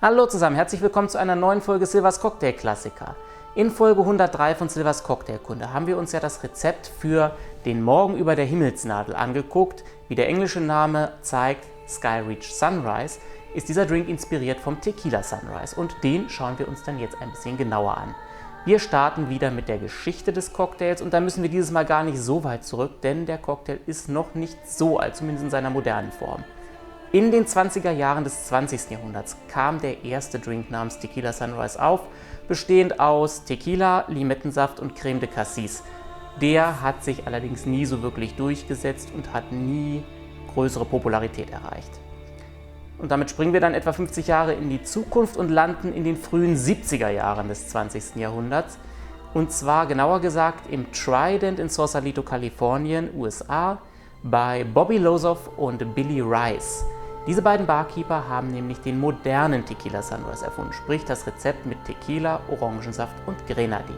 Hallo zusammen, herzlich willkommen zu einer neuen Folge Silvers Cocktail Klassiker. In Folge 103 von Silvers Cocktailkunde haben wir uns ja das Rezept für den Morgen über der Himmelsnadel angeguckt. Wie der englische Name zeigt, Sky Reach Sunrise, ist dieser Drink inspiriert vom Tequila Sunrise und den schauen wir uns dann jetzt ein bisschen genauer an. Wir starten wieder mit der Geschichte des Cocktails und da müssen wir dieses Mal gar nicht so weit zurück, denn der Cocktail ist noch nicht so alt, zumindest in seiner modernen Form. In den 20er Jahren des 20. Jahrhunderts kam der erste Drink namens Tequila Sunrise auf, bestehend aus Tequila, Limettensaft und Creme de Cassis. Der hat sich allerdings nie so wirklich durchgesetzt und hat nie größere Popularität erreicht. Und damit springen wir dann etwa 50 Jahre in die Zukunft und landen in den frühen 70er Jahren des 20. Jahrhunderts. Und zwar genauer gesagt im Trident in Sausalito, Kalifornien, USA, bei Bobby Lozoff und Billy Rice. Diese beiden Barkeeper haben nämlich den modernen Tequila Sunrise erfunden, sprich das Rezept mit Tequila, Orangensaft und Grenadin.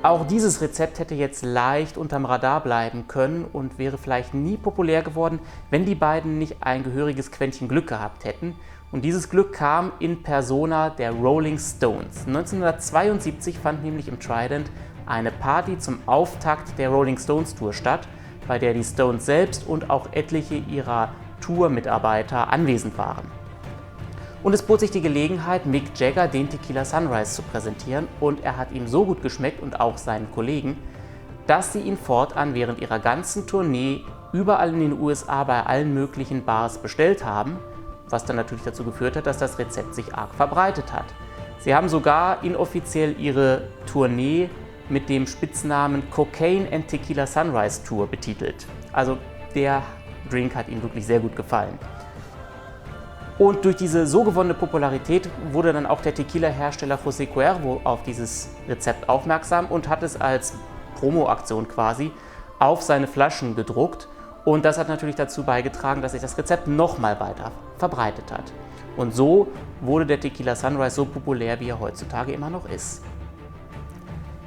Auch dieses Rezept hätte jetzt leicht unterm Radar bleiben können und wäre vielleicht nie populär geworden, wenn die beiden nicht ein gehöriges Quäntchen Glück gehabt hätten. Und dieses Glück kam in Persona der Rolling Stones. 1972 fand nämlich im Trident eine Party zum Auftakt der Rolling Stones Tour statt, bei der die Stones selbst und auch etliche ihrer Tour-Mitarbeiter anwesend waren. Und es bot sich die Gelegenheit, Mick Jagger den Tequila Sunrise zu präsentieren und er hat ihm so gut geschmeckt und auch seinen Kollegen, dass sie ihn fortan während ihrer ganzen Tournee überall in den USA bei allen möglichen Bars bestellt haben, was dann natürlich dazu geführt hat, dass das Rezept sich arg verbreitet hat. Sie haben sogar inoffiziell ihre Tournee mit dem Spitznamen Cocaine and Tequila Sunrise Tour betitelt. Also der Drink hat ihm wirklich sehr gut gefallen. Und durch diese so gewonnene Popularität wurde dann auch der Tequila-Hersteller José Cuervo auf dieses Rezept aufmerksam und hat es als Promo-Aktion quasi auf seine Flaschen gedruckt. Und das hat natürlich dazu beigetragen, dass sich das Rezept nochmal weiter verbreitet hat. Und so wurde der Tequila Sunrise so populär, wie er heutzutage immer noch ist.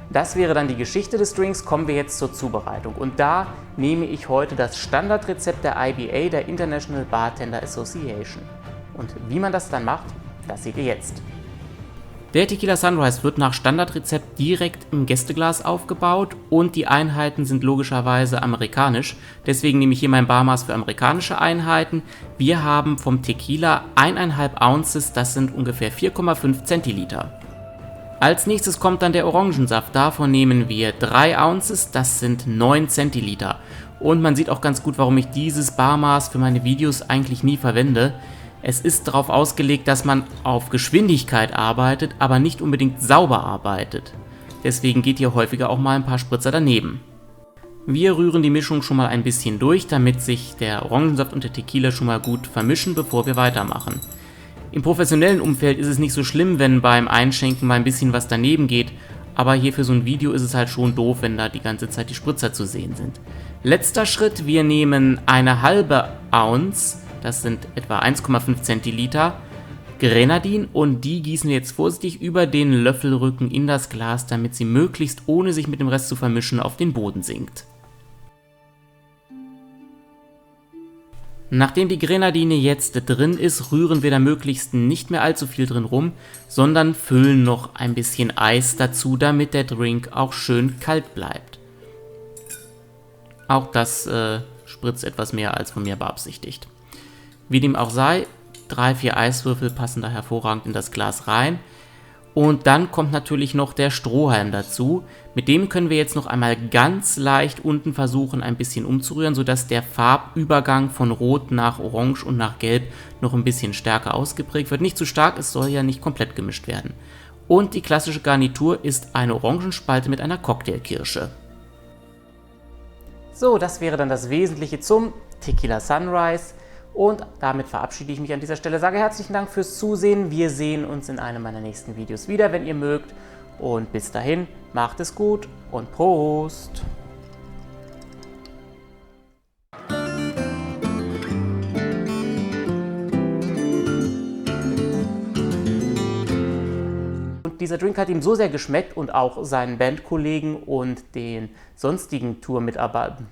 Das wäre dann die Geschichte des Drinks, kommen wir jetzt zur Zubereitung. Und da nehme ich heute das Standardrezept der IBA, der International Bartender Association. Und wie man das dann macht, das seht ihr jetzt. Der Tequila Sunrise wird nach Standardrezept direkt im Gästeglas aufgebaut und die Einheiten sind logischerweise amerikanisch. Deswegen nehme ich hier mein Barmaß für amerikanische Einheiten. Wir haben vom Tequila 1,5 Ounces, das sind ungefähr 4,5 Zentiliter. Als nächstes kommt dann der Orangensaft, davon nehmen wir 3 Ounces, das sind 9 Zentiliter. Und man sieht auch ganz gut, warum ich dieses Barmaß für meine Videos eigentlich nie verwende. Es ist darauf ausgelegt, dass man auf Geschwindigkeit arbeitet, aber nicht unbedingt sauber arbeitet. Deswegen geht hier häufiger auch mal ein paar Spritzer daneben. Wir rühren die Mischung schon mal ein bisschen durch, damit sich der Orangensaft und der Tequila schon mal gut vermischen, bevor wir weitermachen. Im professionellen Umfeld ist es nicht so schlimm, wenn beim Einschenken mal ein bisschen was daneben geht, aber hier für so ein Video ist es halt schon doof, wenn da die ganze Zeit die Spritzer zu sehen sind. Letzter Schritt, wir nehmen eine halbe Ounce, das sind etwa 1,5 Zentiliter, Grenadin und die gießen wir jetzt vorsichtig über den Löffelrücken in das Glas, damit sie möglichst ohne sich mit dem Rest zu vermischen auf den Boden sinkt. Nachdem die Grenadine jetzt drin ist, rühren wir da möglichst nicht mehr allzu viel drin rum, sondern füllen noch ein bisschen Eis dazu, damit der Drink auch schön kalt bleibt. Auch das spritzt etwas mehr als von mir beabsichtigt. Wie dem auch sei, 3-4 Eiswürfel passen da hervorragend in das Glas rein. Und dann kommt natürlich noch der Strohhalm dazu. Mit dem können wir jetzt noch einmal ganz leicht unten versuchen, ein bisschen umzurühren, sodass der Farbübergang von Rot nach Orange und nach Gelb noch ein bisschen stärker ausgeprägt wird. Nicht zu stark, es soll ja nicht komplett gemischt werden. Und die klassische Garnitur ist eine Orangenspalte mit einer Cocktailkirsche. So, das wäre dann das Wesentliche zum Tequila Sunrise. Und damit verabschiede ich mich an dieser Stelle, sage herzlichen Dank fürs Zusehen. Wir sehen uns in einem meiner nächsten Videos wieder, wenn ihr mögt. Und bis dahin, macht es gut und Prost! Und dieser Drink hat ihm so sehr geschmeckt und auch seinen Bandkollegen und den sonstigen Tourmitarbeitern,